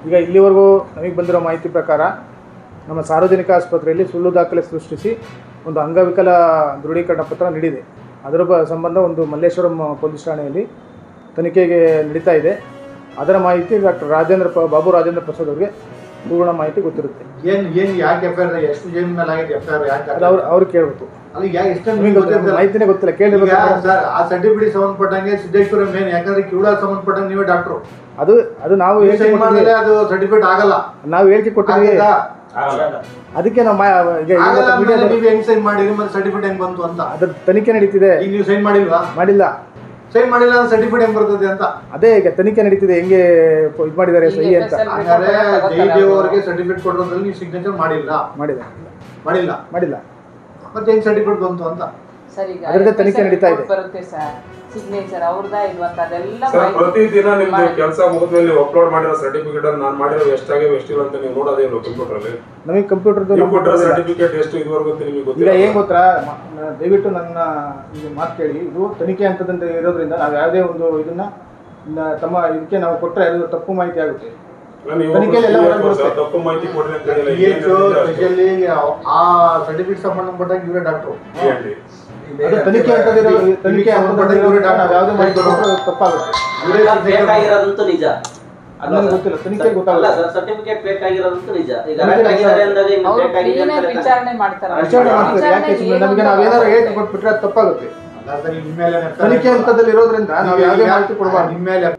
ಈಗ ಇಲ್ಲಿವರೆಗೂ ನಮಗೆ ಬಂದಿರೋ ಮಾಹಿತಿ ಪ್ರಕಾರ ನಮ್ಮ ಸಾರ್ವಜನಿಕ ಆಸ್ಪತ್ರೆಯಲ್ಲಿ ಸುಳ್ಳು ದಾಖಲೆ ಸೃಷ್ಟಿಸಿ ಒಂದು ಅಂಗವಿಕಲ ದೃಢೀಕರಣ ಪತ್ರ ನೀಡಿದೆ. ಅದರ ಸಂಬಂಧ ಒಂದು ಮಲ್ಲೇಶ್ವರಂ ಪೊಲೀಸ್ ಠಾಣೆಯಲ್ಲಿ ತನಿಖೆಗೆ ನಡೀತಾ ಇದೆ. ಅದರ ಮಾಹಿತಿ ಡಾಕ್ಟರ್ ಬಾಬು ರಾಜೇಂದ್ರ ಪ್ರಸಾದ್ ಅವರಿಗೆ ಪೂರ್ಣ ಮಾಹಿತಿ ಗೊತ್ತಿರುತ್ತೆ. ಯಾಕೆ ಎಫ್ಐಆರ್ ಎಷ್ಟು ಜನ ಮೇಲೆ ಆಗಿದೆ ಎಫ್ಐಆರ್ ಯಾಕೆ ಅದು ಅವ್ರು ಕೇಳಬೇಕು. ಮಾಹಿತಿನೇ ಗೊತ್ತಿಲ್ಲ, ಕೇಳಿರ್ಬೇಕು ಸರ್. ಆ ಸರ್ಟಿಫಿಕೇಟ್ ಸಂಬಂಧಪಟ್ಟಂಗೆ ಸಿದ್ದೇಶ್ವರ ಮೇನ್, ಯಾಕಂದ್ರೆ ಕಿವುಡ ಸಂಬಂಧಪಟ್ಟಂಗೆ ನೀವೇ ಡಾಕ್ಟ್ರು. ಅದು ನಾವು ಮಾಡಿದ್ರೆ ಅದು ಸರ್ಟಿಫಿಕೇಟ್ ಆಗಲ್ಲ. ನಾವು ಹೇಳಿಕೆ ಕೊಟ್ಟಿದ್ದೀವಿ. ಅದಕ್ಕೆ ನಾವು ನೀವು ಹೆಂಗ್ ಸೈನ್ ಮಾಡಿರಿ ಮತ್ತೆ ಸರ್ಟಿಫಿಕೇಟ್ ಹೆಂಗ್ ಬಂತು ಅಂತ ಅದ್ರ ತನಿಖೆ ನಡೀತಿದೆ. ಈಗ ನೀವು ಸೈನ್ ಮಾಡಿಲ್ವಾ? ಮಾಡಿಲ್ಲ. ಸೈನ್ ಮಾಡಿಲ್ಲ ಅಂದ್ರೆ ಸರ್ಟಿಫಿಕೇಟ್ ಹೆಂಗ್ ಬರ್ತದೆ ಅಂತ ಅದೇ ಈಗ ತನಿಖೆ ನಡೀತಿದೆ, ಹೆಂಗೆ ಇದು ಮಾಡಿದ್ದಾರೆ ಸಹಿ ಅಂತ. ಹಾಗಾದ್ರೆ ಜಯದೇವ್ ಅವರಿಗೆ ಸರ್ಟಿಫಿಕೇಟ್ ಕೊಡೋದ್ರಲ್ಲಿ ನೀವು ಸಿಗ್ನೇಚರ್ ಮಾಡಿಲ್ಲ? ಮಾಡಿಲ್ಲ. ಮತ್ತೆ ಹೆಂಗ್ ಸರ್ಟಿಫಿಕೇಟ್ ಬಂತು ಅಂತ ಅದರದ್ದು ತನಿಖೆ ನಡೀತಾ ಇದೆ. ಬರುತ್ತೆ ಸರ್, ಸಿಗ್ನೇಚರ್ ಅವ್ರದಾ ಇಲ್ವಾ ಅಂತ ಅದೆಲ್ಲ ಪ್ರತಿದಿನ ನಿಮ್ದು ಕೆಲಸ ಮುಗಿದ್ಮೇಲೆ ನೀವು ಅಪ್ಲೋಡ್ ಮಾಡಿರೋ ಸರ್ಟಿಫಿಕೇಟ್ ಅನ್ನು ನಾನು ಮಾಡಿರೋ ಎಷ್ಟಾಗಿವೆ ಎಷ್ಟಿಲ್ಲ ಅಂತ ನೀವು ನೋಡೋದೇ ಇಲ್ಲ ಕಂಪ್ಯೂಟರ್ ಅಲ್ಲಿ. ನಮಗೆ ಕಂಪ್ಯೂಟರ್ ಸರ್ಟಿಫಿಕೇಟ್ ಎಷ್ಟು ಇದುವರೆಗೂ ಅಂತ ನಿಮಗೆ ಗೊತ್ತಿಲ್ಲ. ಈಗ ಏನ್ ಗೊತ್ತಾ, ದಯವಿಟ್ಟು ನನ್ನ ಇದು ಮಾತು ಕೇಳಿ. ಇದು ತನಿಖೆ ಹಂತದಂತ ಇರೋದ್ರಿಂದ ನಾವು ಯಾವುದೇ ಒಂದು ಇದನ್ನ ತಮ್ಮ ಇದಕ್ಕೆ ನಾವು ಕೊಟ್ಟರೆ ಅದು ತಪ್ಪು ಮಾಹಿತಿ ಆಗುತ್ತೆ. ತಪ್ಪು ಮಾಹಿತಿ ಕೊಡ್ರಿ ಅಂತ ಸ್ಪೆಷಲಿ ಆ ಸರ್ಟಿಫಿಕೇಟ್ ಸಂಬಂಧಪಟ್ಟಾಗ ಇವರೇ ಡಾಕ್ಟ್ರು. ತನಿಖೆ ತನಿಖೆ ಯಾವುದೇ ಮಾಹಿತಿ ಕೊಟ್ಟರೆ ತಪ್ಪಾಗುತ್ತೆ. ಬೇಕಾಗಿರೋದಂತೂ ನಿಜ, ಗೊತ್ತಿಲ್ಲ, ತನಿಖೆ ಗೊತ್ತಾಗಲ್ಲ. ಸರ್ಟಿಫಿಕೇಟ್ ಬೇಕಾಗಿರೋದಂತೂ ನಿಜ. ಈಗ ವಿಚಾರಣೆ ಮಾಡ್ತಾರೆ. ಯಾಕೆ ನಮಗೆ ನಾವೇನಾದ್ರು ಹೇಳಿ ಕೊಟ್ಬಿಟ್ರೆ ಅದು ತಪ್ಪಾಗುತ್ತೆ. ತನಿಖೆ ಹಂತದಲ್ಲಿ ಇರೋದ್ರಿಂದ ನಾವು ಯಾವುದೇ ಮಾಹಿತಿ ಕೊಡಬಾರ್ದು. ನಿಮ್ಮ ಮೇಲೆ